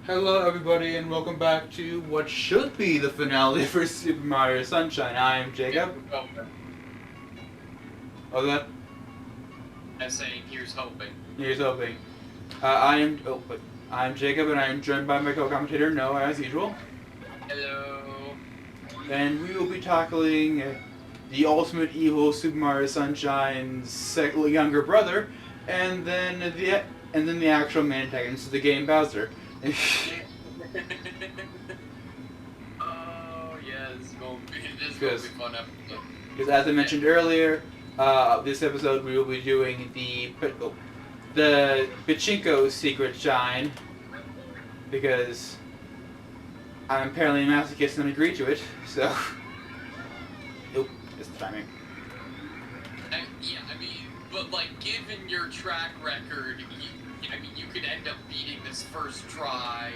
Hello everybody and welcome back to what should be the finale for Super Mario Sunshine. I'm Jacob. Oh, that? I'm saying here's hoping. Here's hoping. I'm Jacob and I am joined by my co-commentator Noah as usual. Hello. And we will be tackling the ultimate evil Super Mario Sunshine's younger brother, and then the actual main antagonist of the game, Bowser. Oh yeah, this is going to be a fun episode. Because as I mentioned earlier, this episode we will be doing the Pachinko Secret Shine, because I'm apparently a masochist and agreed to it, so... Oop, it's the timing. But like, given your track record, you could end up beating this first try,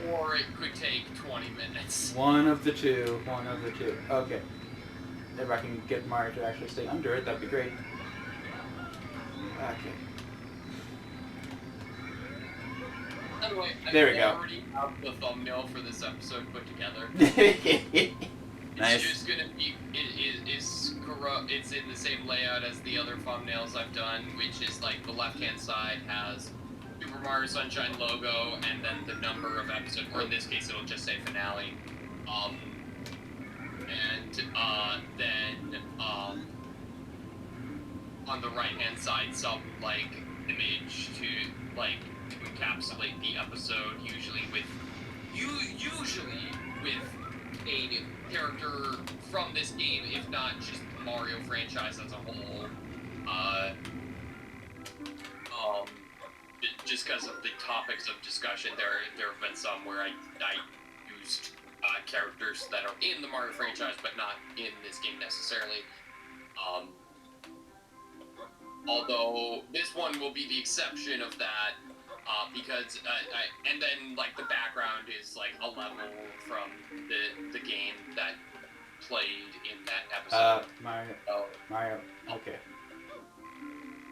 or it could take 20 minutes. One of the two. Okay. If I can get Mario to actually stay under it, that'd be great. Okay. Anyway, There we go. I already have the thumbnail for this episode put together. Nice. It's just gonna be, it's in the same layout as the other thumbnails I've done, which is like the left-hand side has Super Mario Sunshine logo and then the number of episode, or in this case it'll just say finale. Then on the right-hand side some like image to encapsulate the episode, usually with a character from this game, if not just the Mario franchise as a whole. Just because of the topics of discussion, there have been some where I used characters that are in the Mario franchise, but not in this game necessarily. Although this one will be the exception of that, because and then like the background is like a level from the game that played in that episode. Mario. Okay.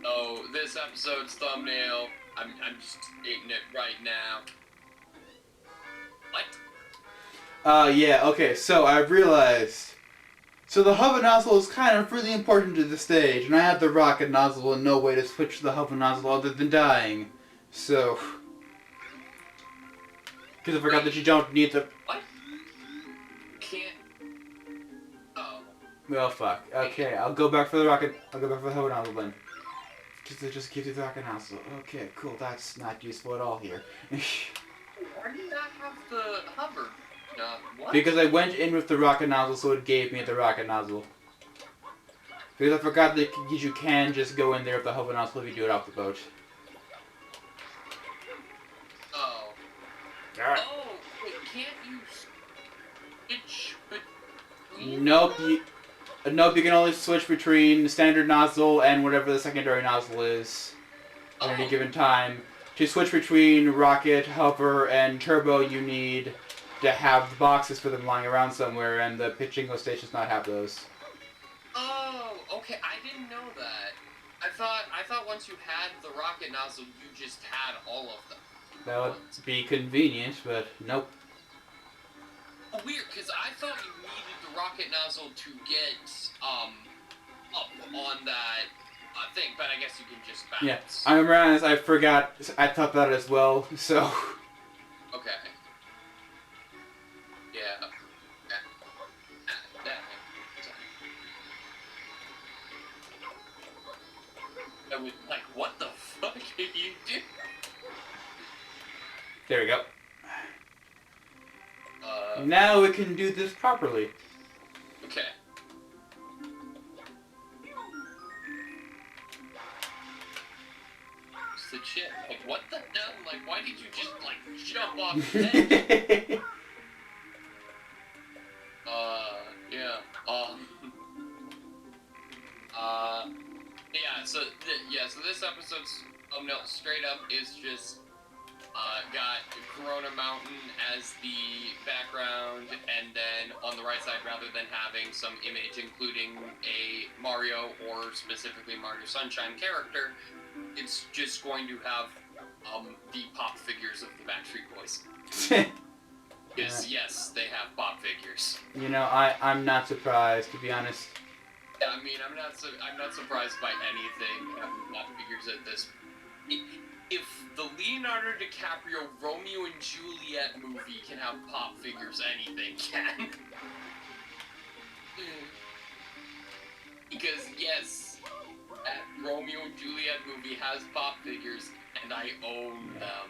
So this episode's thumbnail, I'm just eating it right now. What? Yeah, okay, so I've realized... So the hover nozzle is kind of really important to the stage, and I have the rocket nozzle and no way to switch to the hover nozzle other than dying. So... Because I forgot that you don't need the... What? Can't... Oh. Well, fuck. Okay, I'll go back for the rocket... I'll go back for the hover nozzle then. Just keep the rocket nozzle. Okay, cool, that's not useful at all here. Why do you not have the hover? What? Because I went in with the rocket nozzle, so it gave me the rocket nozzle. Because I forgot that you can just go in there with the hover nozzle if you do it off the boat. Oh. Alright. Oh, wait, can't you switch between? Nope, you can only switch between the standard nozzle and whatever the secondary nozzle is at any given time. To switch between rocket, hover, and turbo, you need to have the boxes for them lying around somewhere, and the Pachinko stations not have those. Oh, okay, I didn't know that. I thought once you had the rocket nozzle, you just had all of them. That would be convenient, but nope. Oh, weird, because I thought you needed the rocket nozzle to get up on that thing, but I guess you can just bounce. Yeah, I'm honest, I forgot, I thought that as well, so... Okay. Yeah. I was like, what the fuck did you do? There we go. Now we can do this properly. Okay. What's the shit? Like, what the hell? Like, why did you just, like, jump off the edge? Yeah. So this episode's thumbnail straight up is just, got Corona Mountain as the background, and then on the right side, rather than having some image including a Mario or specifically Mario Sunshine character, it's just going to have the pop figures of toys. Because yes, they have pop figures. You know, I'm not surprised, to be honest. Yeah, I mean, I'm not surprised by anything having pop figures at this. If the Leonardo DiCaprio Romeo and Juliet movie can have pop figures, anything can. Because yes, that Romeo and Juliet movie has pop figures, and I own them.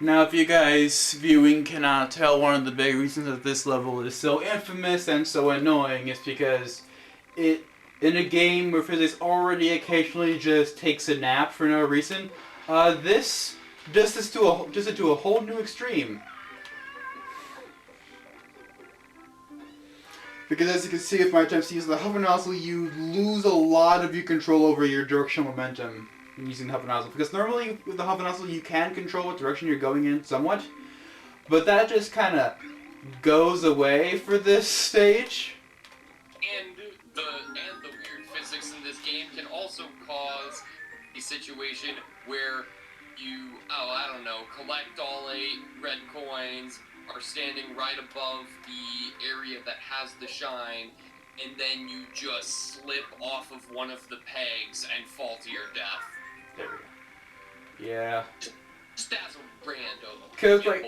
Now, if you guys viewing cannot tell, one of the big reasons that this level is so infamous and so annoying is because it, in a game where physics already occasionally just takes a nap for no reason, this does this to a whole new extreme. Because as you can see, if my attempts to use the hover nozzle, you lose a lot of your control over your directional momentum using the hover nozzle. Because normally with the hover nozzle, you can control what direction you're going in somewhat, but that just kind of goes away for this stage. And the weird physics in this game can also cause a situation where you, I don't know, collect all 8 red coins, are standing right above the area that has the shine, and then you just slip off of one of the pegs and fall to your death. There we go. Yeah. Just as a random. Because, like,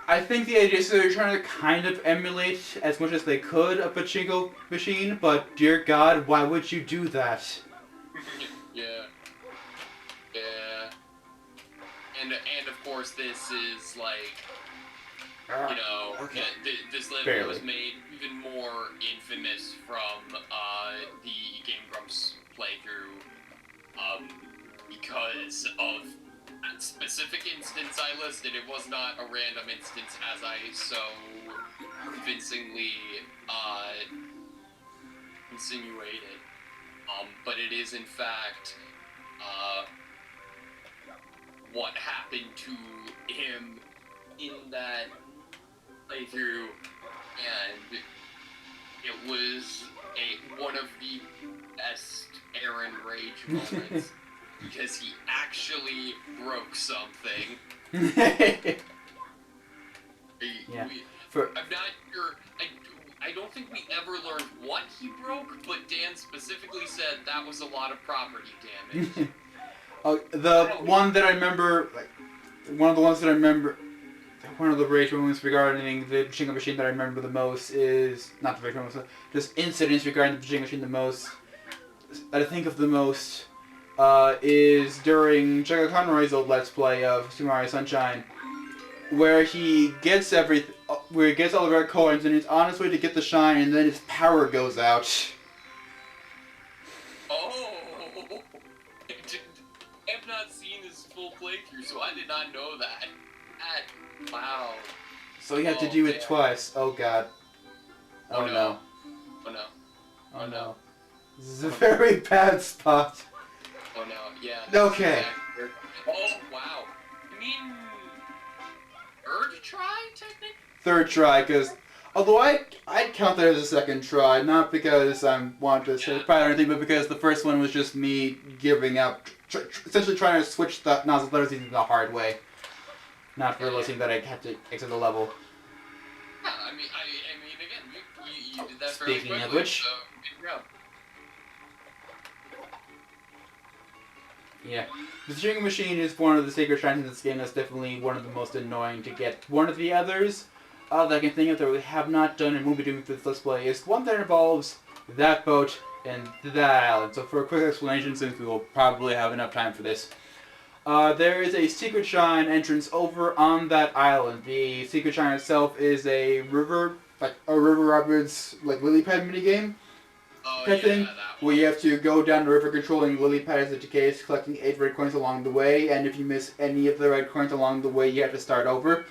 I think the idea is they're trying to kind of emulate as much as they could a pachinko machine, but dear God, why would you do that? Yeah. Yeah. And of course this is like, you know, okay. this level Barely. was made even more infamous from the Game Grumps playthrough, because of that specific instance I listed. It was not a random instance, as I so convincingly insinuated, but it is in fact what happened to him in that playthrough, and it was one of the best Aaron Rage moments because he actually broke something. Yeah. I'm not sure. I don't think we ever learned what he broke, but Dan specifically said that was a lot of property damage. The one that I remember, like, one of the ones that I remember, one of the rage moments regarding the pachinko machine that I remember the most is, not the rage moments, just incidents regarding the pachinko machine the most, that I think of the most, is during Jacob Conroy's old Let's Play of Super Mario Sunshine, where he gets all the red coins and he's on his way to get the shine, and then his power goes out. Oh! I have not seen his full playthrough, so I did not know that. Wow. So you have to do it twice. Oh God. Oh no. Oh no. Oh no. This is a very bad spot. Oh no, yeah. Okay. Oh wow. I mean, third try, technically? Third try, because although I'd count that as a second try, not because I want to say proud or anything, but because the first one was just me giving up, essentially trying to switch the nozzle letters the hard way, not realizing that I had to exit the level. Yeah, I mean, again, you did that fairly Speaking quickly, of which, so good job. Yeah. The pachinko machine is one of the sacred shrines in this game that's definitely one of the most annoying to get. One of the others that I can think of that we have not done and won't be doing for this Let's Play is one that involves that boat and that island. So for a quick explanation, since we will probably have enough time for this, there is a secret shrine entrance over on that island. The secret shrine itself is a river rapids, like lily pad minigame. Thing, where you have to go down the river controlling lily pads that decays, collecting 8 red coins along the way, and if you miss any of the red coins along the way, you have to start over.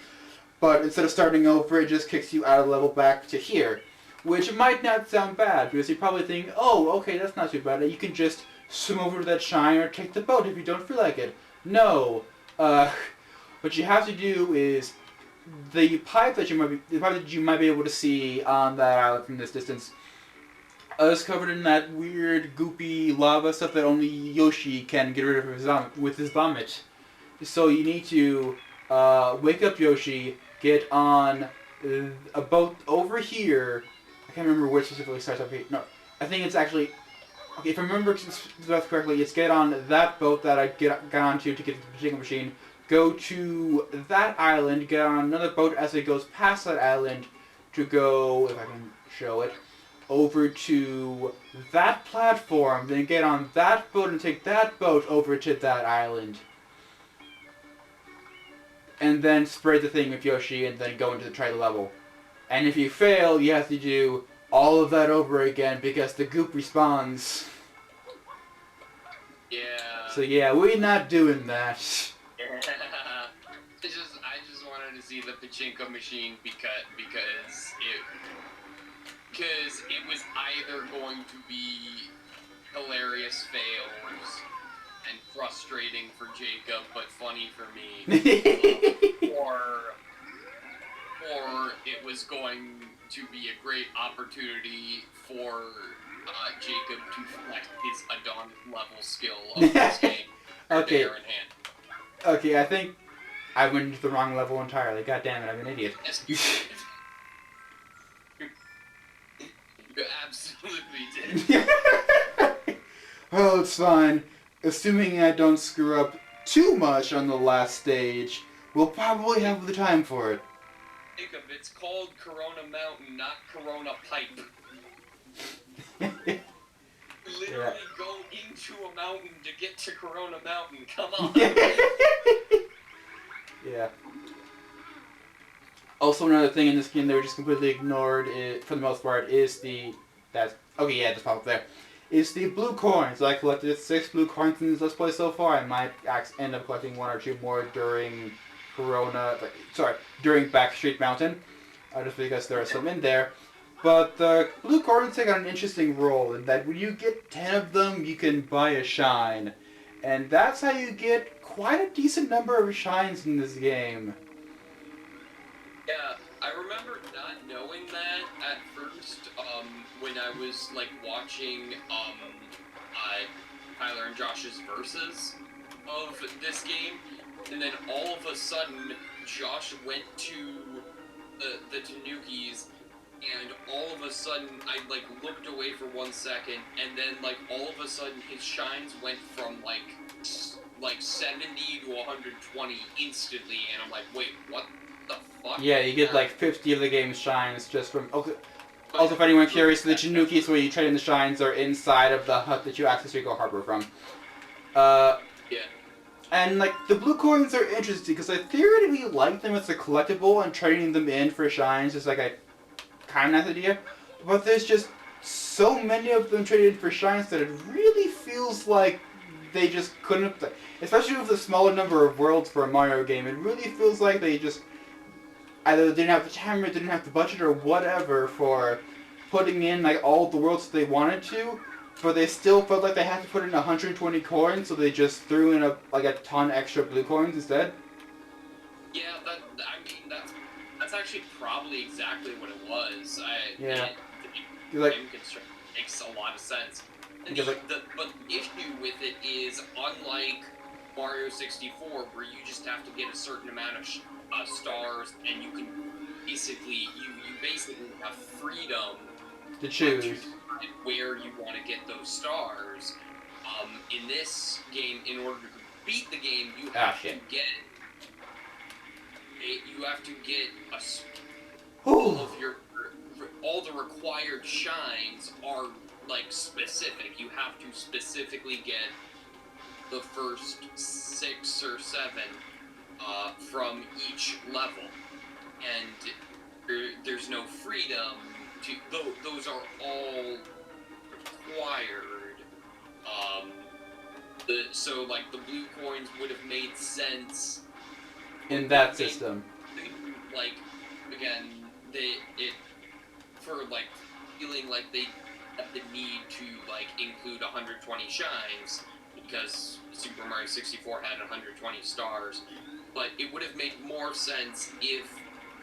But instead of starting over, it just kicks you out of the level back to here. Which might not sound bad, because you probably think, oh, okay, that's not too bad. You can just swim over to that shrine or take the boat if you don't feel like it. No. What you have to do is, the pipe that you might be able to see on that island from this distance, is covered in that weird, goopy lava stuff that only Yoshi can get rid of with his vomit. So you need to wake up Yoshi, get on a boat over here. I can't remember which specifically starts up here. No, I think it's actually... Okay, if I remember that correctly, it's get on that boat that I got onto to get the pachinko machine, go to that island, get on another boat as it goes past that island to go, if I can show it, over to that platform, then get on that boat and take that boat over to that island. And then spray the thing with Yoshi and then go into try the level. And if you fail, you have to do all of that over again because the goop respawns. Yeah. So yeah, we're not doing that. I just wanted to see the pachinko machine because it was either going to be hilarious fails and frustrating for Jacob but funny for me, or it was going to be a great opportunity for Jacob to flex his Adonis level skill of this game. Okay. There in hand. Okay, I think I went into the wrong level entirely. God damn it, I'm an idiot. Yes, you did. You absolutely did. Well, it's fine. Assuming I don't screw up too much on the last stage, we'll probably have the time for it. Jacob, it's called Corona Mountain, not Corona Pipe. Literally go into a mountain to get to Corona Mountain. Come on. Yeah. Also, another thing in this game that we just completely ignored, for the most part, is that's pop up there. Is the blue coins. I collected 6 blue coins in this Let's Play so far. I might end up collecting 1 or 2 more during during Backstreet Mountain, just because there are some in there. But the blue coins take on an interesting role in that when you get 10 of them, you can buy a shine. And that's how you get quite a decent number of shines in this game. Yeah, I remember not knowing that at first, when I was, like, watching, Tyler and Josh's verses of this game, and then all of a sudden, Josh went to the Tanukis, and all of a sudden, I, like, looked away for 1 second, and then, like, all of a sudden, his shines went from, like 70 to 120 instantly, and I'm like, wait, what the fuck? Yeah, you get like 50 of the game's shines just from... Also, if anyone curious, the Chinukis where you trade in the shines are inside of the hut that you access Rico Harbor from. Yeah. And, like, the blue coins are interesting because I theoretically like them as a collectible, and trading them in for shines is like a kind of nice idea. But there's just so many of them traded in for shines that it really feels like they just couldn't... Especially with the smaller number of worlds for a Mario game, it really feels like they just either didn't have the time or didn't have the budget or whatever for putting in like all the worlds that they wanted to, but they still felt like they had to put in 120 coins, so they just threw in a ton extra blue coins instead. Yeah, that's actually probably exactly what it was. Yeah. The Like, game constraint makes a lot of sense. And because, but the issue with it is, unlike Mario 64, where you just have to get a certain amount of stars, and you can basically have freedom to choose to decide where you want to get those stars. In this game, in order to beat the game, you have to get all the required shines are like specific. You have to specifically get the first 6 or 7 from each level, and there's no freedom to. Those are all required. So like the blue coins would have made sense in that system. Like again, for like feeling like they have the need to like include 120 shines because Super Mario 64 had 120 stars, but it would have made more sense if,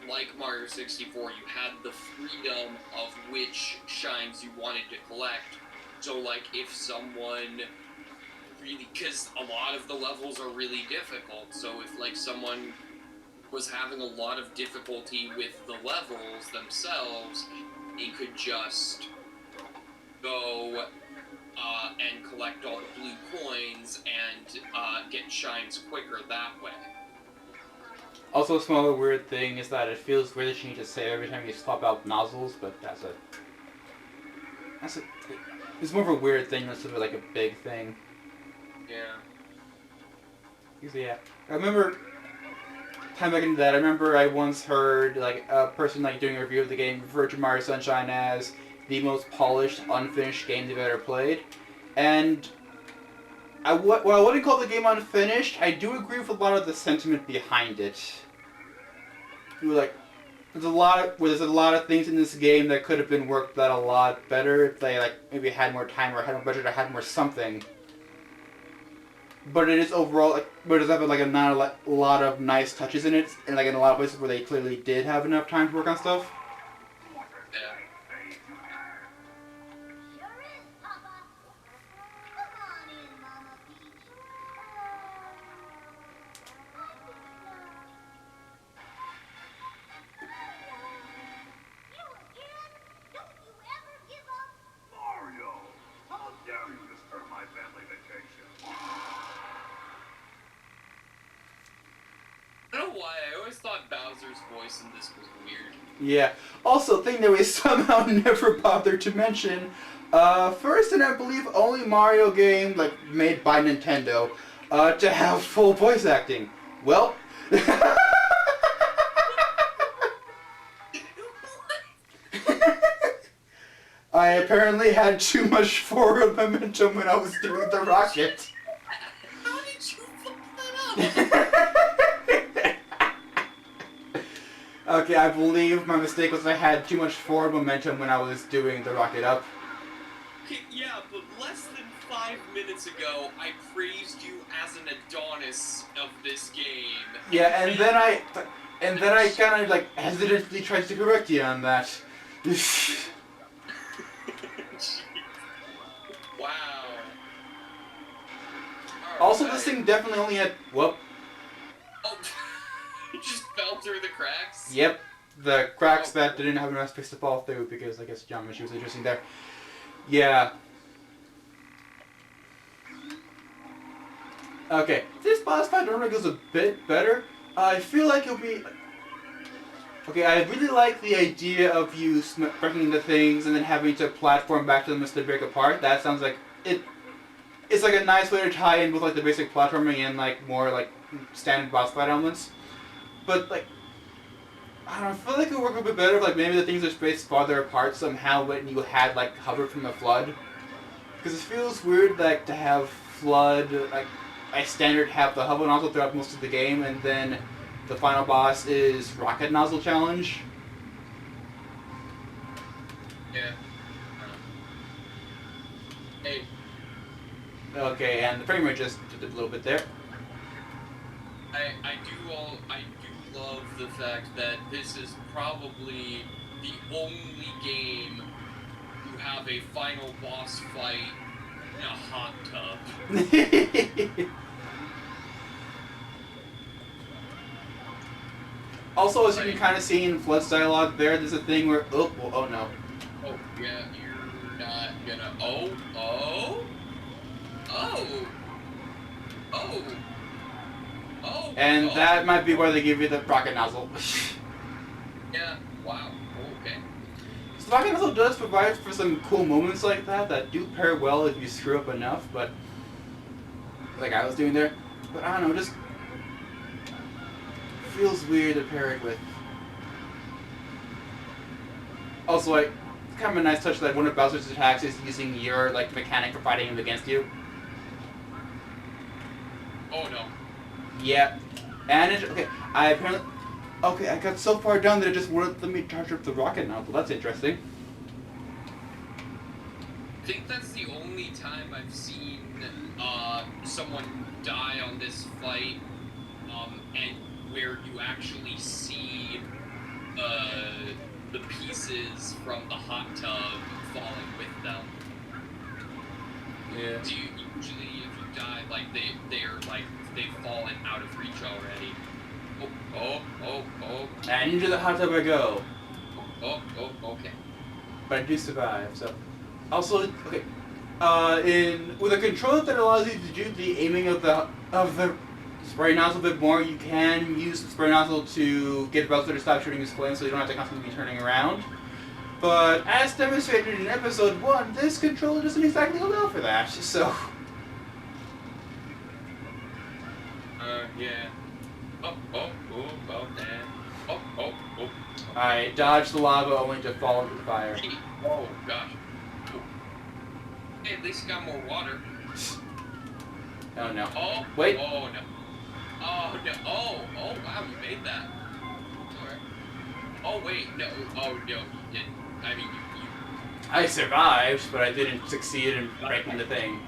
like Mario 64, you had the freedom of which shines you wanted to collect. So like if someone really, because a lot of the levels are really difficult, so if like someone was having a lot of difficulty with the levels themselves, he could just go and collect all the blue coins and get shines quicker that way. Also, a smaller weird thing is that it feels weird that you need to save every time you swap out nozzles, but it's more of a weird thing than sort of like a big thing. Yeah. Yeah. I remember time back into that. I remember I once heard like a person like doing a review of the game refer to Mario Sunshine as the most polished, unfinished game they've ever played, and while I wouldn't call the game unfinished, I do agree with a lot of the sentiment behind it. Like, there's a lot of things in this game that could have been worked out a lot better if they like maybe had more time or had more budget or had more something. But it is overall like, but it does have like a lot of nice touches in it, and like in a lot of places where they clearly did have enough time to work on stuff. Yeah. I don't know why, I always thought Bowser's voice in this was weird. Yeah. Also, thing that we somehow never bothered to mention, first and I believe only Mario game like made by Nintendo, to have full voice acting. Well. I apparently had too much forward momentum when I was doing the rocket. How did you fuck that up? Okay, I believe my mistake was I had too much forward momentum when I was doing the rocket up. Yeah, but less than 5 minutes ago, I praised you as an Adonis of this game. Yeah, and then I kind of like hesitantly tried to correct you on that. Wow. Also, this thing definitely only had whoop. Oh, it just fell through the cracks? Yep, the cracks that didn't have enough space to fall through because I guess geometry was interesting there. Yeah. Okay, this boss fight normally goes a bit better. I feel like it'll be. Okay, I really like the idea of you breaking the things and then having to platform back to them as they break apart. That sounds like it. It's like a nice way to tie in with like the basic platforming and like more like standard boss fight elements. But like, I don't know, I feel like it would work a bit better if like maybe the things are spaced farther apart somehow when you had like cover from the flood. Because it feels weird like to have flood like I standard have the hover nozzle throughout most of the game and then the final boss is rocket nozzle challenge. Yeah. Hey. Okay, and the frame rate just did a little bit there. I do love the fact that this is probably the only game to have a final boss fight in a hot tub. Also, as you can kind of see in Flood's dialogue there, there's a thing where, oh no. Oh, yeah, you're not gonna, oh. And that might be where they give you the rocket nozzle. Yeah, wow, okay. So the rocket nozzle does provide for some cool moments like that do pair well if you screw up enough, but like I was doing there. But I don't know, just feels weird to pair it with. Also, like, it's kind of a nice touch that one of Bowser's attacks is using your like mechanic for fighting him against you. Oh no. Yeah, and it, I got so far down that it just wouldn't let me charge up the rocket nozzle. That's interesting. I think that's the only time I've seen someone die on this fight, and where you actually see the pieces from the hot tub falling with them. Yeah. Do you usually, if you die, like they're like they've fallen out of reach already, Oh. And into the hot tub I go. Okay. But I do survive, so. Also, okay. With a controller that allows you to do the aiming of the spray nozzle a bit more, you can use the spray nozzle to get Bowser to stop shooting his flames, so you don't have to constantly be turning around. But as demonstrated in episode 1, this controller doesn't exactly allow for that, so. Yeah. Oh. I dodged the lava only to fall into the fire. Oh, gosh. Hey, at least you got more water. Oh no. Oh, wait. Oh, no. Oh, no. Oh, wow, you made that. Alright. Oh, wait, no. Oh, no, you didn't. I mean, you... I survived, but I didn't succeed in breaking the thing.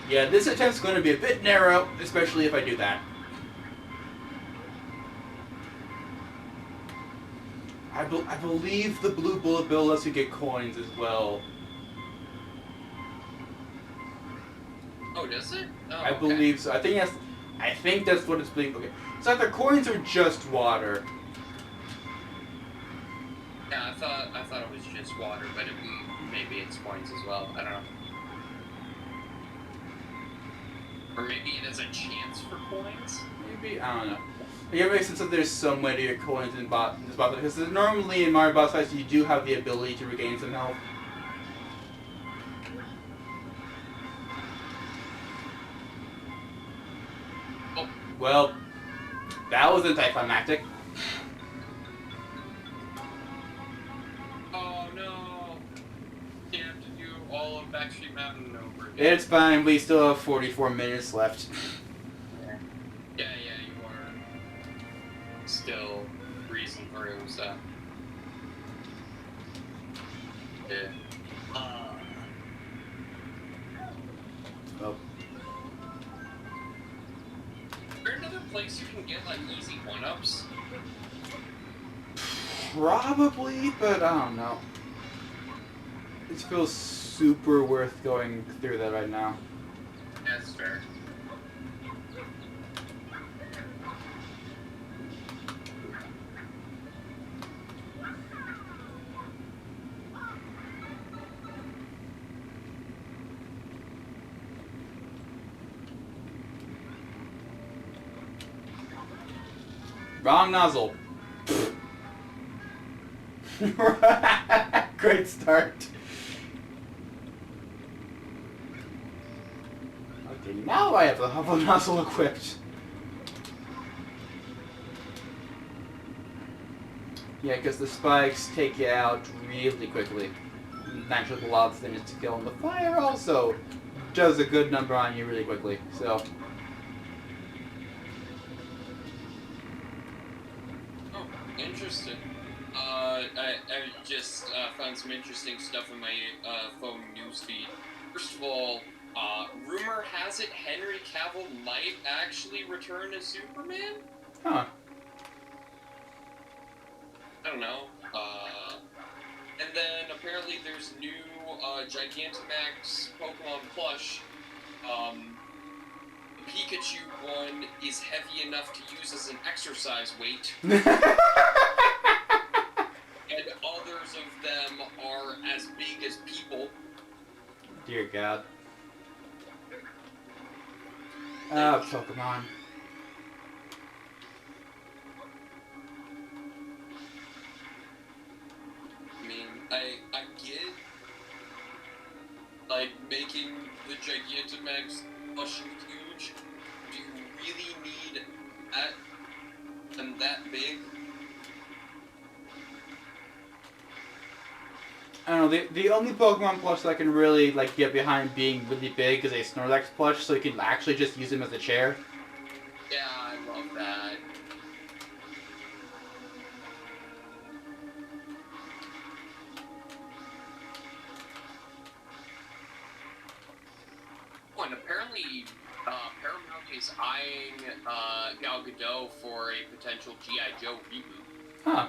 Yeah, this attempt's going to be a bit narrow, especially if I do that. I believe the blue bullet bill lets you get coins as well. Oh, does it? Oh, I believe so. I think that's what it's being. Okay, so either coins or just water. Yeah, I thought it was just water, but maybe it's coins as well. I don't know. Or maybe it has a chance for coins? Maybe, I don't know. It makes sense that there's so many coins in this boss, because normally in Mario boss fights you do have the ability to regain some health. Oh. Well, that was anticlimactic. Oh no! You have to do all of Backstreet Mountain over again. It's fine, we still have 44 minutes left. Yeah, you are still breezing through, so. Yeah. Oh. Is there another place you can get, like, easy one-ups? Probably, but I don't know. It feels super worth going through that right now. That's fair. Wrong nozzle. Great start. Okay, now I have the hover nozzle equipped. Yeah, because the spikes take you out really quickly. Naturally, the lava thing is to kill, and the fire also does a good number on you really quickly. So. Interesting. I just found some interesting stuff in my phone newsfeed. First of all, rumor has it Henry Cavill might actually return as Superman? Huh. I don't know. And then apparently there's new Gigantamax Pokemon plush. The Pikachu one is heavy enough to use as an exercise weight. And others of them are as big as people. Dear God. Ah, Pokemon. I mean, I get, like, making the Gigantamax plush huge. Do you really need them that big? I don't know, the only Pokemon plush that I can really like get behind being really big is a Snorlax plush, so you can actually just use him as a chair. Yeah, I love that. Oh, and apparently Paramount is eyeing Gal Gadot for a potential G.I. Joe reboot. Huh.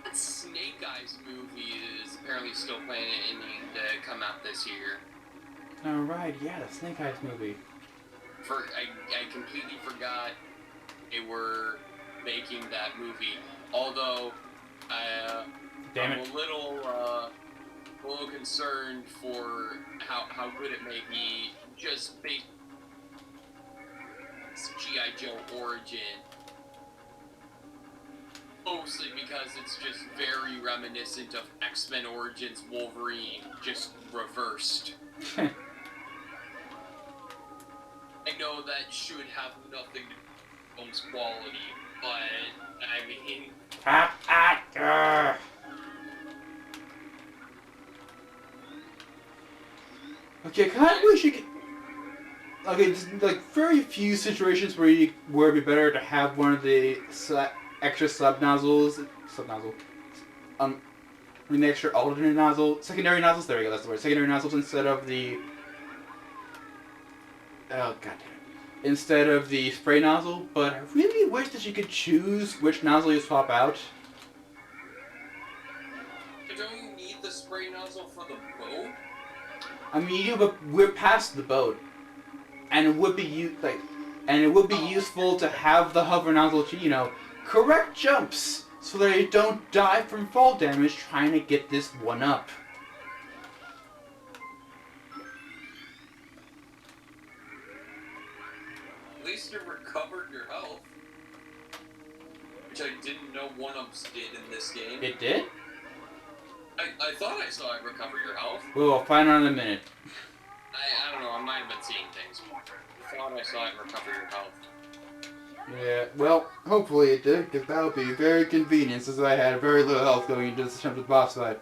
That Snake Eyes movie is apparently still planning to come out this year. All right, yeah, the Snake Eyes movie. I completely forgot they were making that movie. Although Damn I'm it. a little concerned for how good it may be just based on G.I. Joe origin. Mostly because it's just very reminiscent of X-Men Origins Wolverine, just reversed. I know that should have nothing to do with film's quality, but I mean... Okay, kind of wish you could... Okay, there's like very few situations where it'd be better to have one of the extra subnozzle. I mean the extra alternate nozzle, secondary nozzles. There we go. That's the word. Secondary nozzles instead of the. Oh goddamn! Instead of the spray nozzle, but I really wish that you could choose which nozzle you swap out. Don't you need the spray nozzle for the boat? I mean, you but we're past the boat, and it would be useful to have the hover nozzle to correct jumps so that you don't die from fall damage trying to get this one up. At least it recovered your health, which I didn't know one-ups did in this game. It did? I thought I saw it recover your health. We'll find out in a minute. I don't know, I might have been seeing things. I thought I saw it recover your health. Yeah, well, hopefully it did, because that would be very convenient since I had very little health going into this attempt at the boss fight.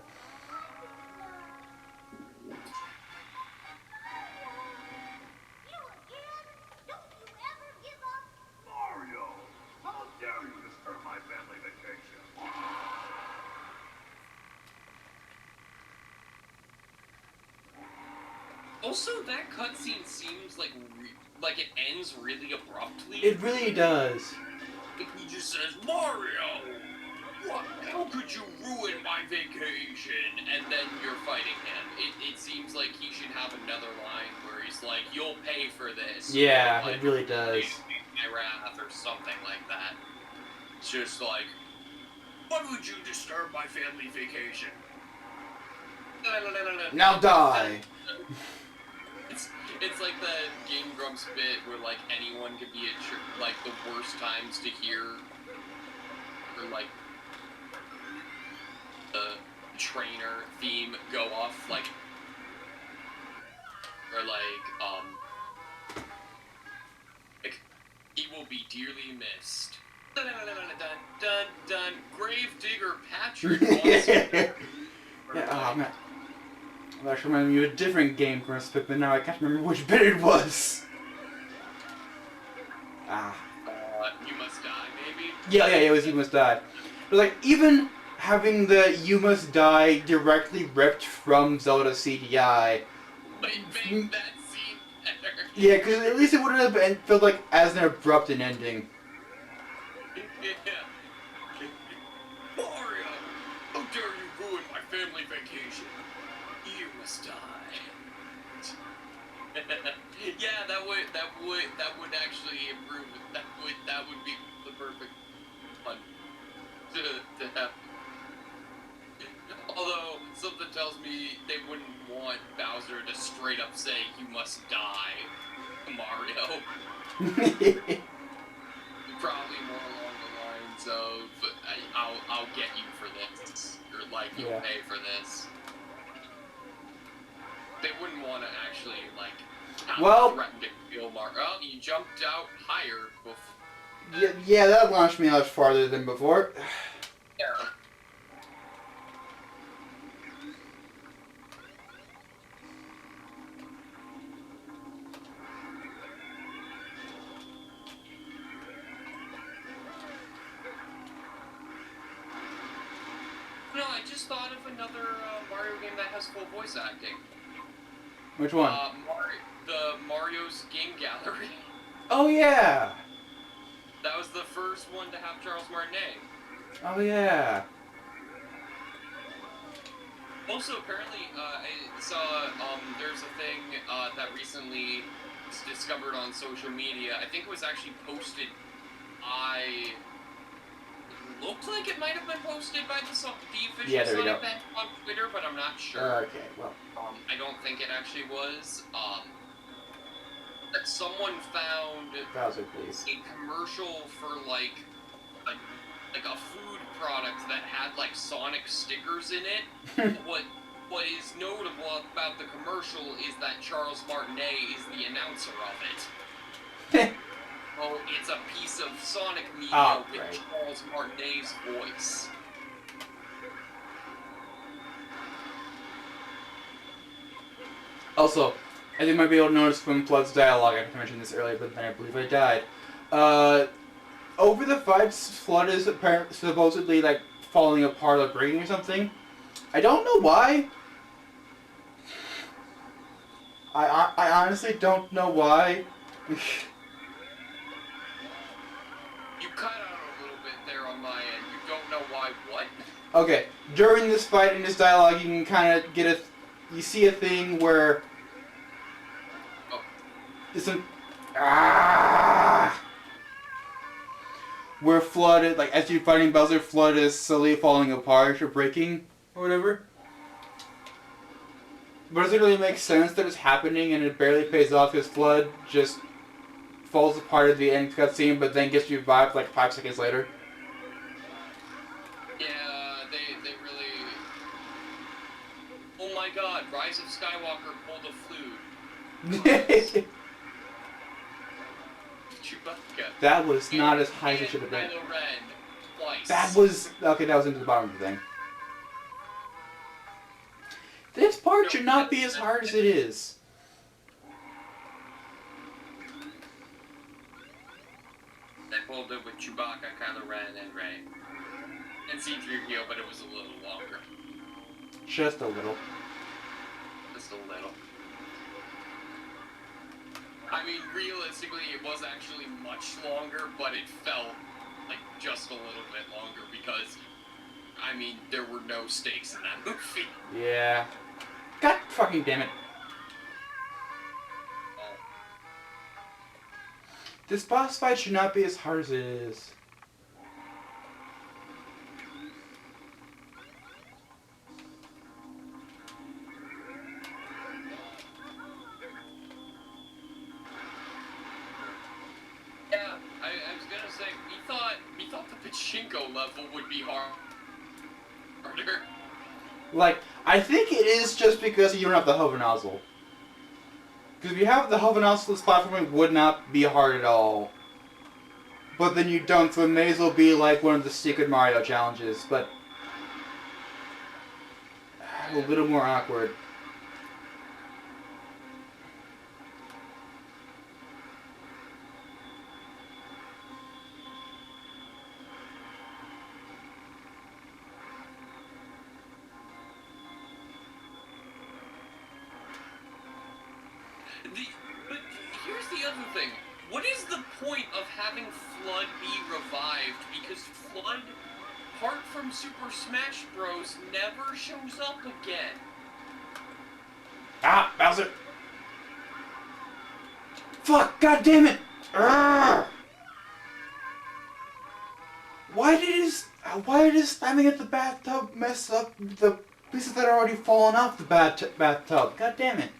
Also, that cutscene seems like it ends really abruptly. It really does. He just says, Mario! What? How could you ruin my vacation? And then you're fighting him. It seems like he should have another line where he's like, you'll pay for this. Yeah, like, it really does. My wrath or something like that. It's just like, why would you disturb my family vacation? Now die! It's like the Game Grumps bit where like anyone could be like the worst times to hear or like the trainer theme go off like he will be dearly missed. Dun dun dun dun dun. Gravedigger Patrick. Yeah, oh man. That actually reminded me of a different Game Grumps bit, but now I can't remember which bit it was. You Must Die, maybe? Yeah, it was You Must Die. But like, even having the You Must Die directly ripped from Zelda CDI. It made that scene better. Yeah, because at least it wouldn't have felt like as an abrupt an ending. Yeah. Mario! How dare you ruin my family vacation? You must die. Yeah, that would actually improve. That would be the perfect one to have. Although something tells me they wouldn't want Bowser to straight up say you must die, Mario. Probably more along the lines of I'll get you for this, or like you'll pay for this. They wouldn't want to actually like threaten to kill Mario. Well, you jumped out higher before. Yeah, that launched me much farther than before. Yeah. No, I just thought of another Mario game that has full voice acting. Which one? The Mario's Game Gallery. Oh yeah! That was the first one to have Charles Martinet. Oh yeah. Also, apparently, I saw there's a thing that recently was discovered on social media. I think it was actually posted by. It looked like it might have been posted by the Yeah, official there we Sonic go. Fan on Twitter, but I'm not sure. Okay, well. I don't think it actually was. That someone found Bowser, please. a commercial for like a food product that had like Sonic stickers in it. What is notable about the commercial is that Charles Martinet is the announcer of it. Oh, it's a piece of Sonic media with right. Charles Martinet's voice. Also, as you might be able to notice from Flood's dialogue, I mentioned this earlier, but then I believe I died. Over the fights, Flood is apparently supposedly like falling apart, like breaking or something. I don't know why. I honestly don't know why. You cut out a little bit there on my end. You don't know why what? Okay, during this fight in this dialogue, you can kind of get you see a thing where where Flood, like as you're fighting Bowser, Flood is slowly falling apart or breaking or whatever. But it doesn't really make sense that it's happening, and it barely pays off because Flood just falls apart at the end cutscene, but then gets revived like 5 seconds later. Yeah, they really. Oh my God! Rise of Skywalker pulled a flute. Chewbacca. That was not as high as it should have been. Kylo Ren, twice. That was okay. That was into the bottom of the thing. This part should not be as hard as it is. They pulled it with Chewbacca, Kylo Ren, and Rey. And C-3PO, but it was a little longer. Just a little. Just a little. I mean, realistically, it was actually much longer, but it felt like just a little bit longer because, I mean, there were no stakes in that movie. Yeah. God fucking damn it. Oh. This boss fight should not be as hard as it is. Yeah, I was gonna say, we thought the Pachinko level would be harder. Like, I think it is just because you don't have the hover nozzle. Because if you have the hover nozzle, this platforming would not be hard at all. But then you don't, so it may as well be like one of the secret Mario challenges, but a little more awkward. But here's the other thing. What is the point of having Flood be revived? Because Flood, apart from Super Smash Bros., never shows up again. Ah, Bowser! Fuck! God damn it! Urgh! Why did slamming at the bathtub mess up the pieces that are already fallen off the bathtub? God damn it!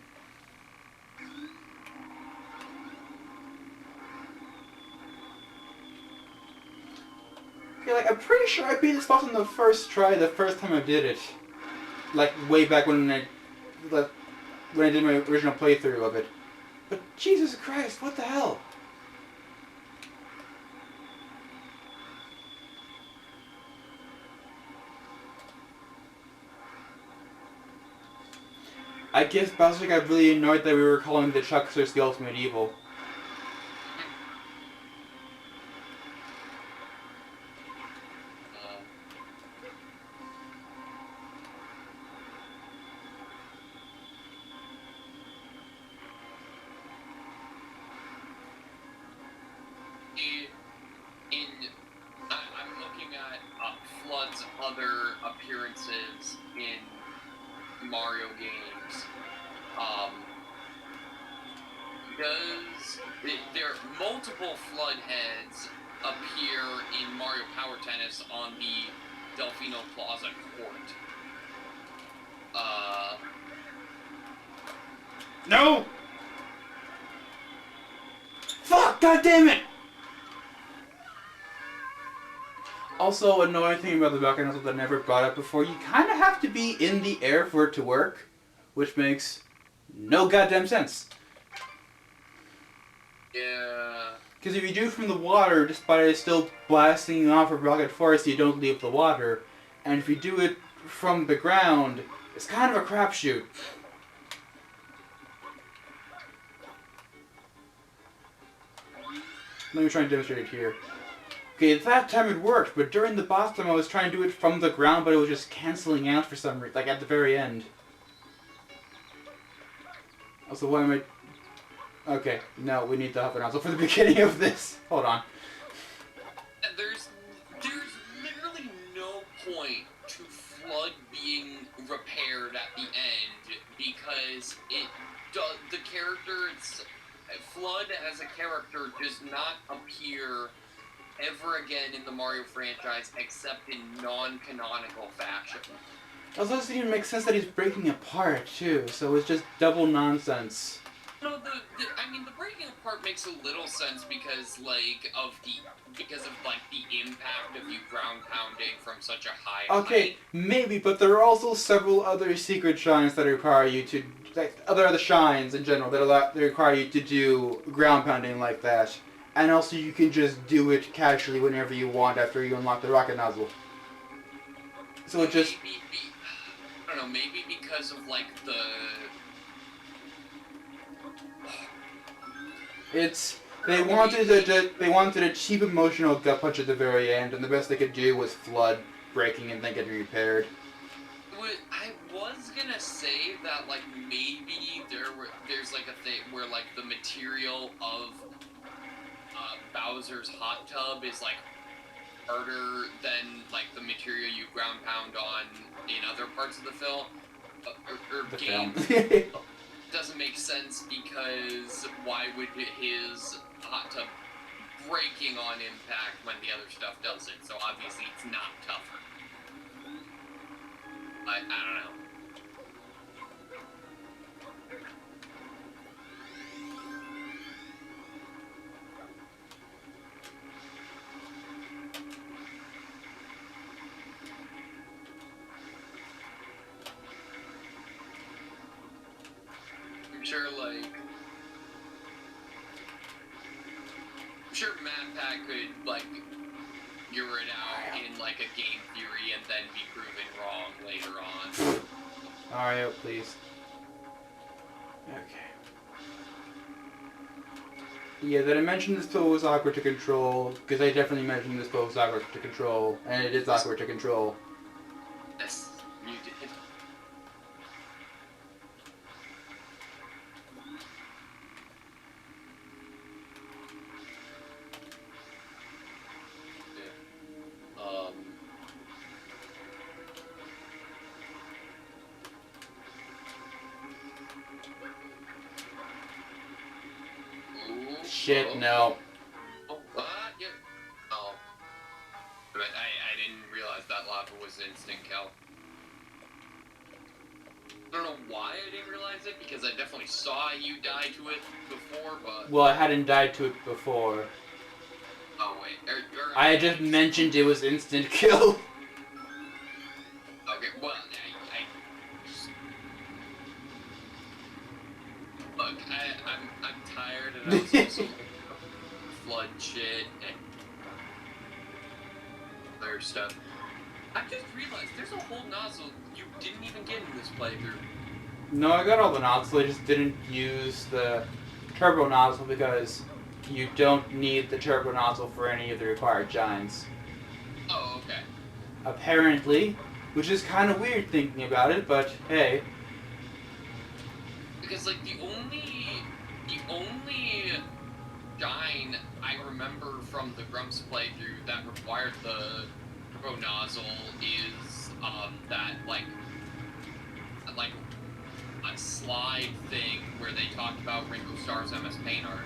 Okay, like, I'm pretty sure I beat this boss on the first try, the first time I did it. Like, way back when I did my original playthrough of it. But Jesus Christ, what the hell? I guess Bowser got really annoyed that we were calling the Chucksters the ultimate evil. I'm looking at Flood's other appearances in there multiple flood heads appear in Mario Power Tennis on the Delfino Plaza court. No! Fuck! God damn it! Also, annoying thing about the Valkyrie Nozzle that I never brought up before, you kind of have to be in the air for it to work, which makes no goddamn sense. Yeah. Because if you do it from the water, despite it still blasting off a rocket force, you don't leave the water. And if you do it from the ground, it's kind of a crapshoot. Let me try and demonstrate it here. Okay, that time it worked, but during the boss time I was trying to do it from the ground, but it was just cancelling out for some reason, like at the very end. Also, why am I... Okay, no, we need the Huffer Nozzle for the beginning of this. Hold on. There's literally no point to Flood being repaired at the end, because the character, Flood as a character does not appear ever again in the Mario franchise except in non-canonical fashion. Also, it doesn't even make sense that he's breaking apart, too, so it's just double nonsense. No, the breaking apart makes a little sense because of the impact of you ground pounding from such a high Okay, height. maybe, but there are also several other secret shines that require you to, like, other shines in general that require you to do ground pounding like that. And also you can just do it casually whenever you want after you unlock the rocket nozzle. So it just... I don't know, maybe because of, like, the... It's... They wanted a cheap emotional gut punch at the very end, and the best they could do was Flood breaking and then getting repaired. I was gonna say that, like, maybe there's like a thing where, like, the material of Bowser's hot tub is, like, harder than, like, the material you ground pound on in other parts of the film. Or game. Doesn't make sense because why would his hot tub breaking on impact when the other stuff doesn't? So obviously it's not tougher. I don't know. I'm sure MatPat could, like, figure it out in, like, a game theory and then be proven wrong later on. Alright, please. Okay. Yeah, that I mentioned this tool was awkward to control, because I definitely mentioned this tool was awkward to control, and it is awkward to control. Yes, you did. Shit, no. Oh, yeah. Oh. But I didn't realize that lava was instant kill. I don't know why I didn't realize it, because I definitely saw you die to it before, but... Well, I hadn't died to it before. Oh, wait. I just mentioned it was instant kill. Okay, well, Look, I'm tired, and I was also flood shit and other stuff. I just realized there's a whole nozzle you didn't even get in this playthrough. No, I got all the nozzles, I just didn't use the turbo nozzle because you don't need the turbo nozzle for any of the required giants. Oh, okay. Apparently, which is kind of weird thinking about it, but hey. Because, like, the only shine I remember from the Grumps playthrough that required the turbo nozzle is, that, like, slide thing where they talked about Ringo Starr's MS Paint art.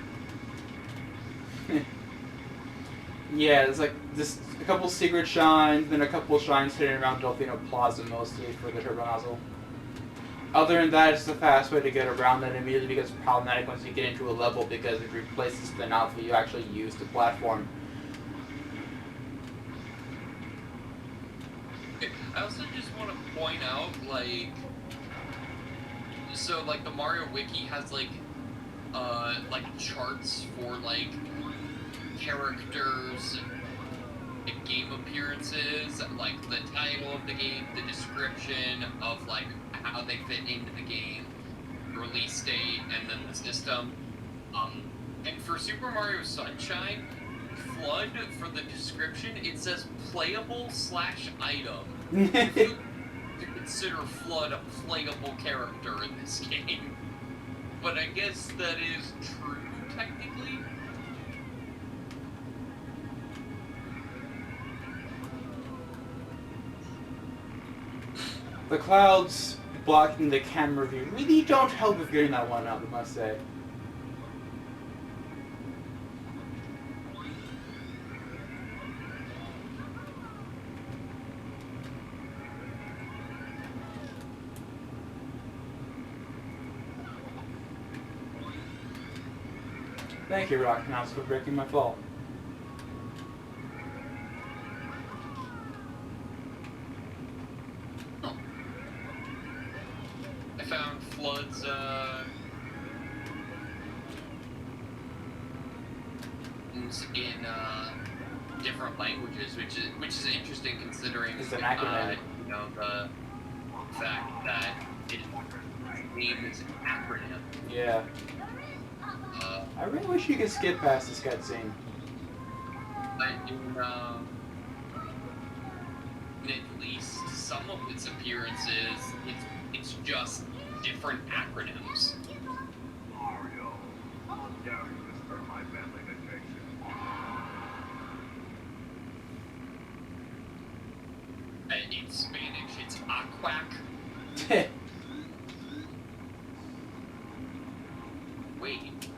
Yeah, there's like this a couple secret shines, then a couple shines hidden around Delfino Plaza mostly for the turbo nozzle. Other than that, it's the fast way to get around that immediately becomes problematic once you get into a level because it replaces the nozzle you actually use to platform. I also just want to point out, like, so like the Mario Wiki has like charts for like characters, like, game appearances, like the title of the game, the description of like how they fit into the game, release date, and then the system. And for Super Mario Sunshine, Flood, for the description, it says playable/item. To consider Flood a playable character in this game. But I guess that is true, technically. The clouds blocking the camera view really don't help with getting that one up, I must say. Thank you, Rock Mouse, for breaking my fall. I found Flood's, in different languages, which is interesting considering It's an acronym. you know, the fact that its name is an acronym. Yeah. I really wish you could skip past this cutscene. In at least some of its appearances, it's just different acronyms. Mario, how dare you disturb my family vacation? In Spanish, it's aquac. Wait,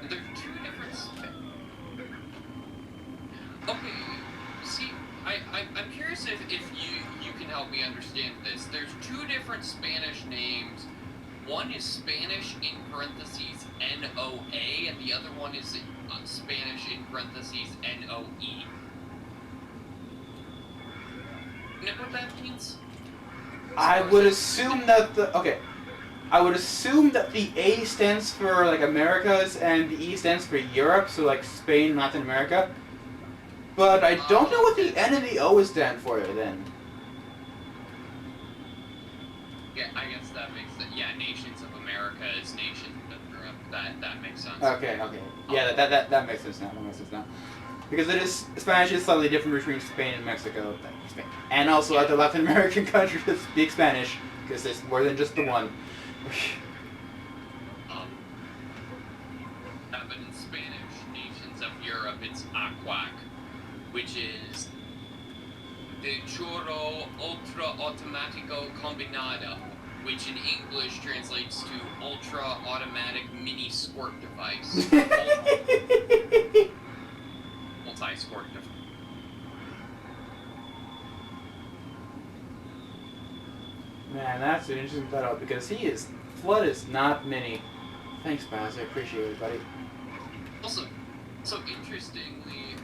there's two different. Okay, see, I'm curious if you can help me understand this. There's two different Spanish names. One is Spanish in parentheses NOA, and the other one is Spanish in parentheses NOE. You know what that means? I would assume that I would assume that the A stands for like Americas and the E stands for Europe, so like Spain, Latin America. But I don't know what the N and the O stand for then. Yeah, I guess that makes sense. Yeah, Nations of America is Nations of Europe. That makes sense. Okay. Yeah, that makes sense now. That makes sense now. Because it is Spanish is slightly different between Spain and Mexico, and also other Latin American countries that speak Spanish, because there's more than just the one. But in Spanish, Nations of Europe, it's aquac, which is de chorro ultra automatico combinado, which in English translates to ultra automatic mini squirt device. Multi-squirt device. Man, that's an interesting thought because Flood is not mini. Thanks, Baz. I appreciate it, buddy. Also, so interestingly,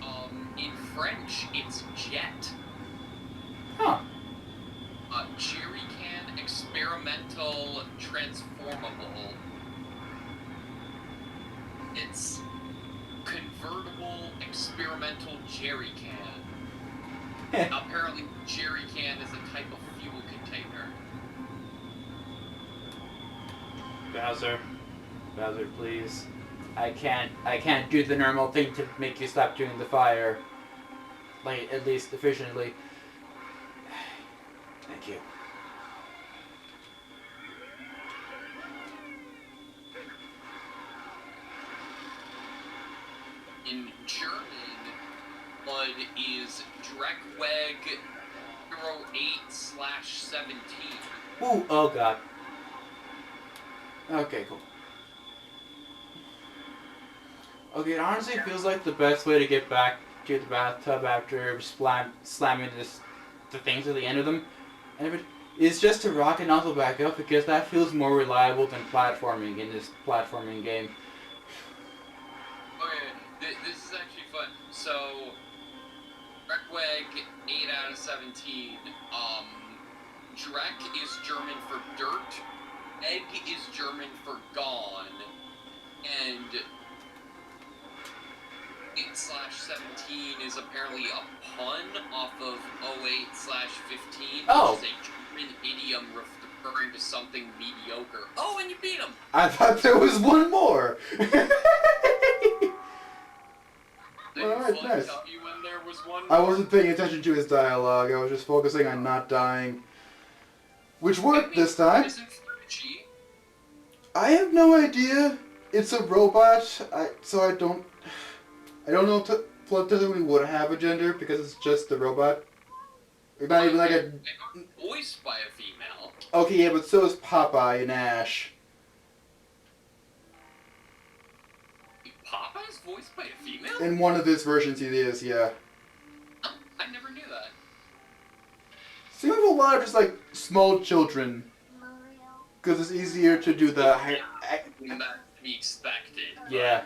in French, it's jet. Huh. Jerry can experimental transformable. It's convertible experimental jerry can. Apparently, jerry can is a type of fuel container. Bowser, please. I can't do the normal thing to make you stop doing the fire. Like, at least efficiently. Thank you. In German, blood is Dreckweg 08/17. Ooh, oh god. Okay, cool. Okay, it honestly feels like the best way to get back to the bathtub after slamming the things at the end of them, is just to rocket Nozzle back up because that feels more reliable than platforming in this platforming game. Okay, this is actually fun. So, Dreckweg, 8 out of 17. Dreck is German for dirt. Egg is German for gone. And 8/17 is apparently a pun off of 08/15, Oh. which is a German idiom referring to something mediocre. Oh, and you beat him! I thought there was one more! Did Alright, Flood nice. tell you when there was one I more? wasn't paying attention to his dialogue, I was just focusing on not dying. Which worked this time. Isn't Fuji? I have no idea. It's a robot, so I don't know if Flood typically would have a gender because it's just a robot. It's not even like a... Voiced by a female. Okay, yeah, but so is Popeye and Ash. Popeye's voiced by a female? In one of his versions he is, yeah. I never knew that. Same with a lot of just like small children. Because it's easier to do the... That to be expected. Yeah.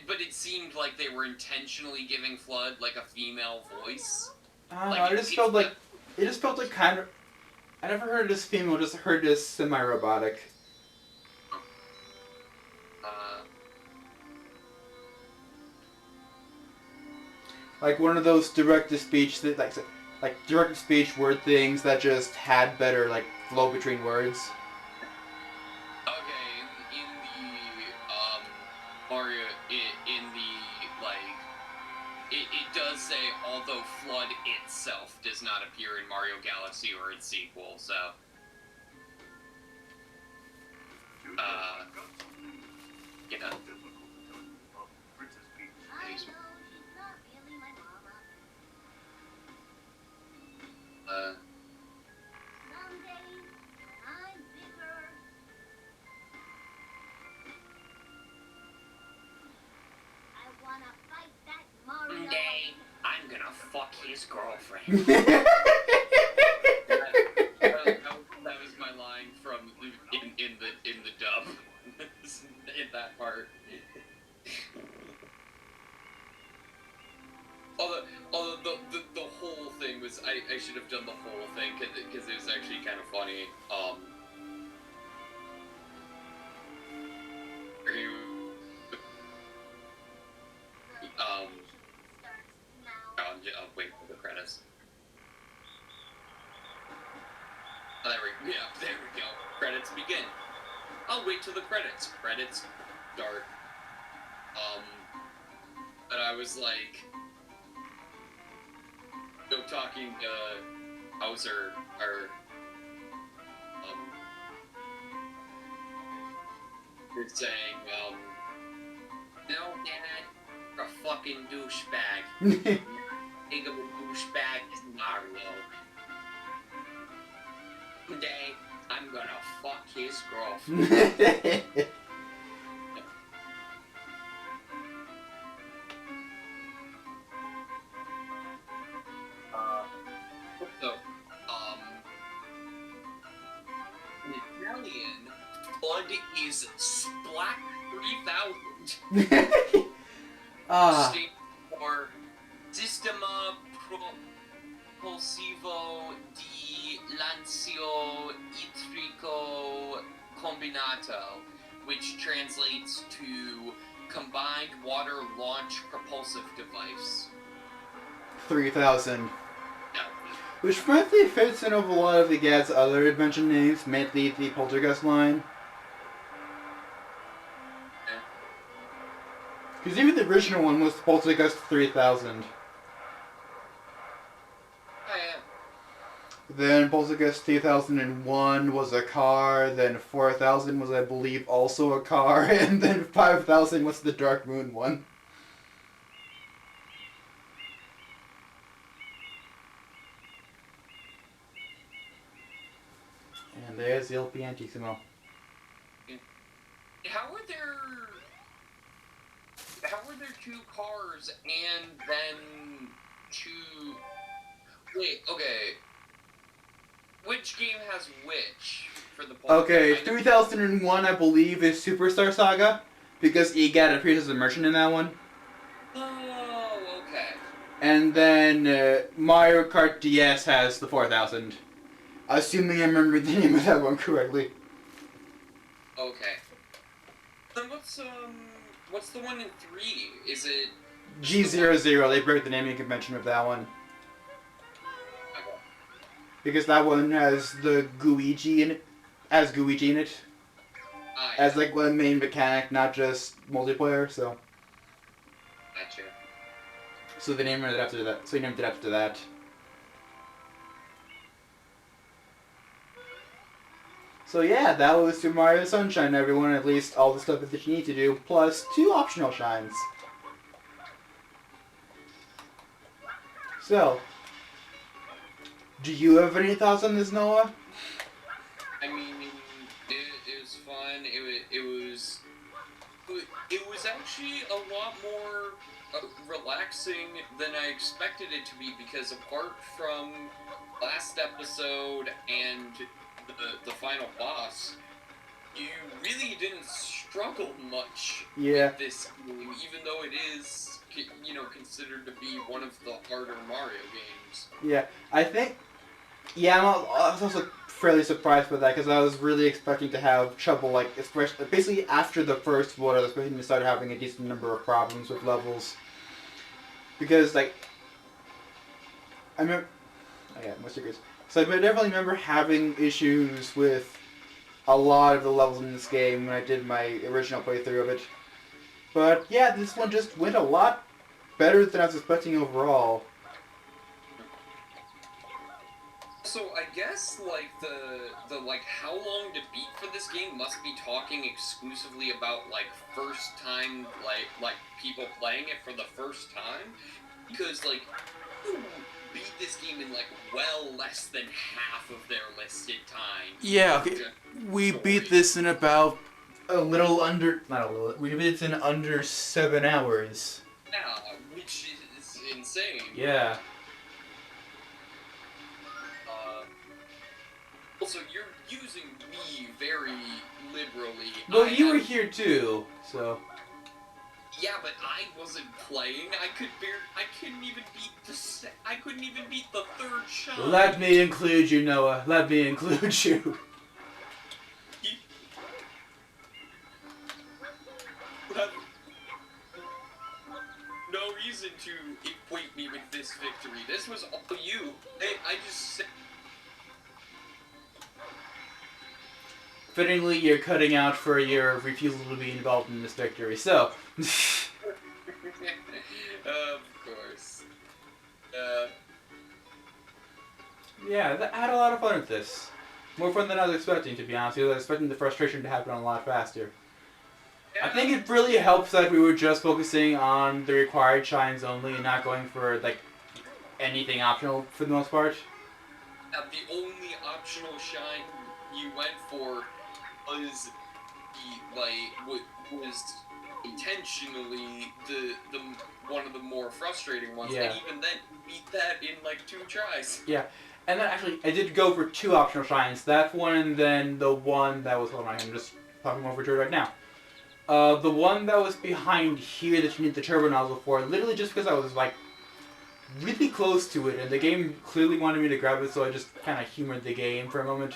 But it seemed like they were intentionally giving Flood like a female voice. I don't know, Like, it just felt like kind of... I never heard it as female, just heard it as semi-robotic. Like one of those direct-to-speech, like direct-to-speech word things that just had better, like, flow between words. Okay, in the, Mario, in the, like, it does say, although Flood itself does not appear in Mario Galaxy or its sequel, so... yeah. Someday, I'm gonna fuck his girlfriend. That was my line from in the dub. In that part. Although the whole thing was, I should have done the whole thing because it was actually kind of funny. I'll wait for the credits. Oh, there we go. Credits begin. I'll wait till the credits. Credits start. But I was like, talking to Hauser, or, you're saying, no, Dad, you're a fucking douchebag. Big of a douchebag is Mario. Someday, I'm gonna fuck his girlfriend. So, in Italian, Bud is Splat 3000. Stand for Sistema Propulsivo di Lancio Idrico Combinato, which translates to Combined Water Launch Propulsive Device. 3000. No. Which frankly fits in with a lot of the Gad's other invention names, mainly the Poltergeist line. Because even the original one was Poltergeist 3000. Oh, yeah. Then Poltergeist 3001 was a car, then 4000 was, I believe, also a car, and then 5000 was the Dark Moon one. And there's the old Piantissimo. How were there two cars and then two... Wait, okay. Which game has which for the point? Okay, 3001 I believe is Superstar Saga, because EGAT appears as a merchant in that one. Oh, okay. And then Mario Kart DS has the 4000. Assuming I remember the name of that one correctly. Okay. Then what's the one in 3? Is it G00, they broke the naming convention of that one. Because that one has the Guigi in it. As Guigi in it. Yeah. As like one main mechanic, not just multiplayer, so. Gotcha. So they named it after that. So he named it after that. So yeah, that was Super Mario Sunshine, everyone. At least all the stuff that you need to do, plus 2 optional shines. So, do you have any thoughts on this, Noah? I mean, it was fun. It was actually a lot more relaxing than I expected it to be, because apart from last episode and the final boss, you really didn't struggle much with this game, even though it is, considered to be one of the harder Mario games. Yeah, I think. Yeah, I was also fairly surprised by that, because I was really expecting to have trouble, like, especially basically after the first one, I was expecting to start having a decent number of problems with levels. Because, like, I remember. Oh yeah, most secrets. So I definitely remember having issues with a lot of the levels in this game when I did my original playthrough of it. But yeah, this one just went a lot better than I was expecting overall. So I guess like the like how long to beat for this game must be talking exclusively about like first time like people playing it for the first time, because like you beat this game in like well less than half of their listed time. Yeah, okay. We beat this in about a little under, not a little, we beat it in under 7 hours. Yeah, which is insane. Yeah. Also, you're using me very liberally. Well, you were here too, so. Yeah, but I wasn't playing. I couldn't even beat the third shot. Let me include you, Noah. Let me include you. No reason to equate me with this victory. This was all you. I just. Fittingly, you're cutting out for your refusal to be involved in this victory, so. Of course. Yeah, I had a lot of fun with this. More fun than I was expecting, to be honest. I was expecting the frustration to happen a lot faster. I think it really helps that we were just focusing on the required shines only and not going for, like, anything optional for the most part. The only optional shine you went for was was intentionally the one of the more frustrating ones, Yeah. and even then you beat that in like 2 tries. Yeah, and then actually I did go for 2 optional shines. That one and then the one that was, hold on, I'm just popping over to it right now. The one that was behind here that you need the turbo nozzle for, literally just because I was like really close to it and the game clearly wanted me to grab it, so I just kind of humored the game for a moment.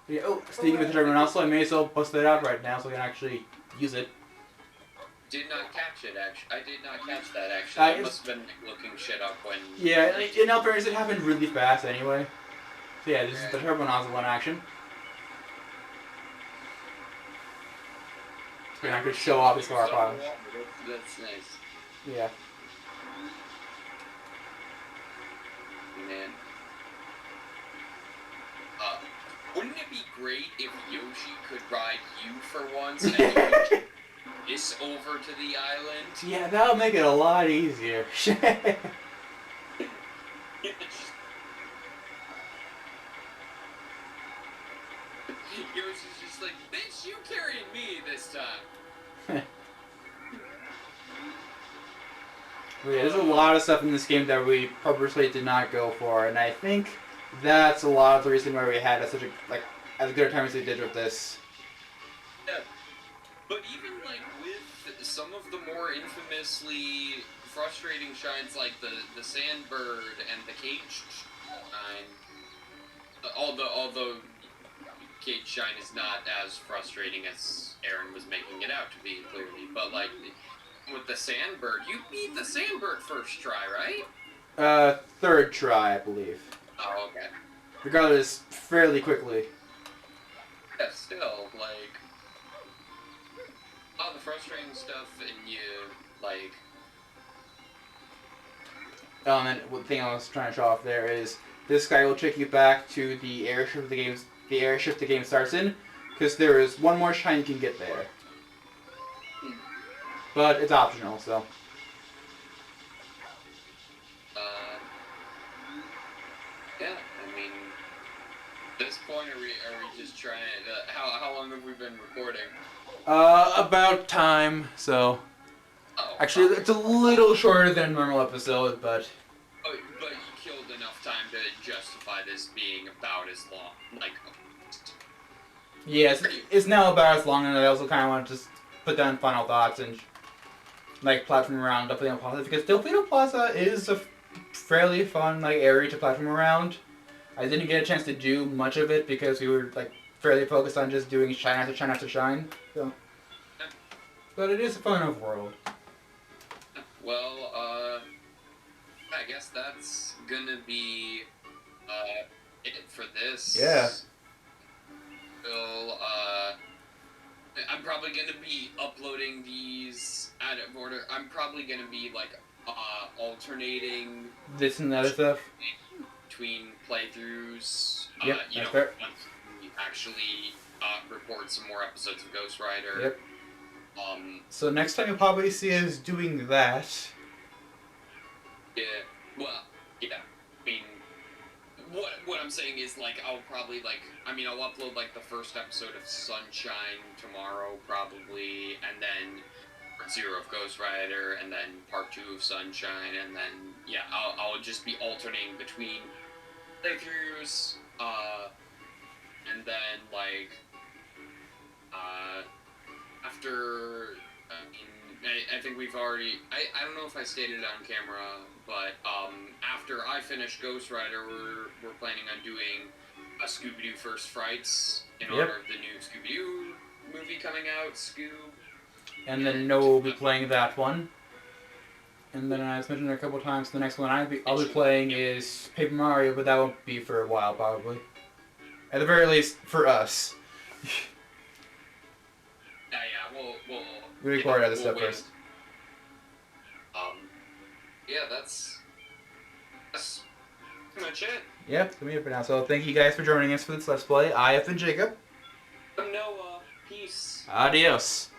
Yeah, oh, speaking of the turbo nozzle, I may as well bust that out right now so I can actually use it. Did not catch it, actually. I did not catch that, actually. I must have been looking shit up when... Yeah, in all fairness, it happened really fast anyway. So yeah, this is the turbo nozzle in action. So I could show off his power problems. That's nice. Yeah. Man. Wouldn't it be great if Yoshi could ride you for once and you could this over to the island? Yeah, that'll make it a lot easier. She's like, bitch, you carrying me this time. Yeah, there's a lot of stuff in this game that we purposely did not go for, and I think that's a lot of the reason why we had such a as good a time as we did with this. Yeah. But even like with some of the more infamously frustrating shines, like the Sandbird and the Cage Shine, although Cage Shine is not as frustrating as Aaron was making it out to be, clearly. But like with the Sandbird, you beat the Sandbird first try, right? Third try, I believe. Oh, okay. Regardless, fairly quickly. Yeah, still, like, all the frustrating stuff, and you, like... And then one thing I was trying to show off there is this guy will take you back to the airship the game starts in, because there is one more shine you can get there. But it's optional, so. Yeah, I mean, at this point, are we just trying to, how long have we been recording? About time, so. Oh, Actually, it's a little shorter than a normal episode, but. But you killed enough time to justify this being about as long, like... Yeah, it's now about as long, and I also kind of want to just put down final thoughts and like platform around Delfino Plaza, because Delfino Plaza is a fairly fun area to platform around. I didn't get a chance to do much of it because we were fairly focused on just doing shine after shine after shine. So, but it is a fun enough world. Well, I guess that's gonna be it for this. Yeah. Well, I'm probably gonna be uploading these out of order. I'm probably gonna be alternating This and that stuff. between playthroughs. Yep, You that's know, fair. once we actually record some more episodes of Ghost Rider. Yep. So So next time you'll probably see us doing that. yeah. Well, yeah. I mean, what I'm saying is I'll probably I'll upload the first episode of Sunshine tomorrow probably, and then part 0 of Ghost Rider, and then part 2 of Sunshine, and then yeah, I'll just be alternating between playthroughs, and then after. I think we've already. I don't know if I stated it on camera, but after I finish Ghost Rider, we're planning on doing a Scooby-Doo First Frights in honor of the new Scooby-Doo movie coming out, Scoob. And then Noah will be playing that one. And then, as mentioned a couple times, the next one I'll be playing is Paper Mario, but that won't be for a while, probably. At the very least, for us. We'll We record other stuff wait. first. Yeah, that's pretty much it. Yep, that's gonna be it for now. So thank you guys for joining us for this Let's Play. I have been Jacob. Noah, peace. Adios.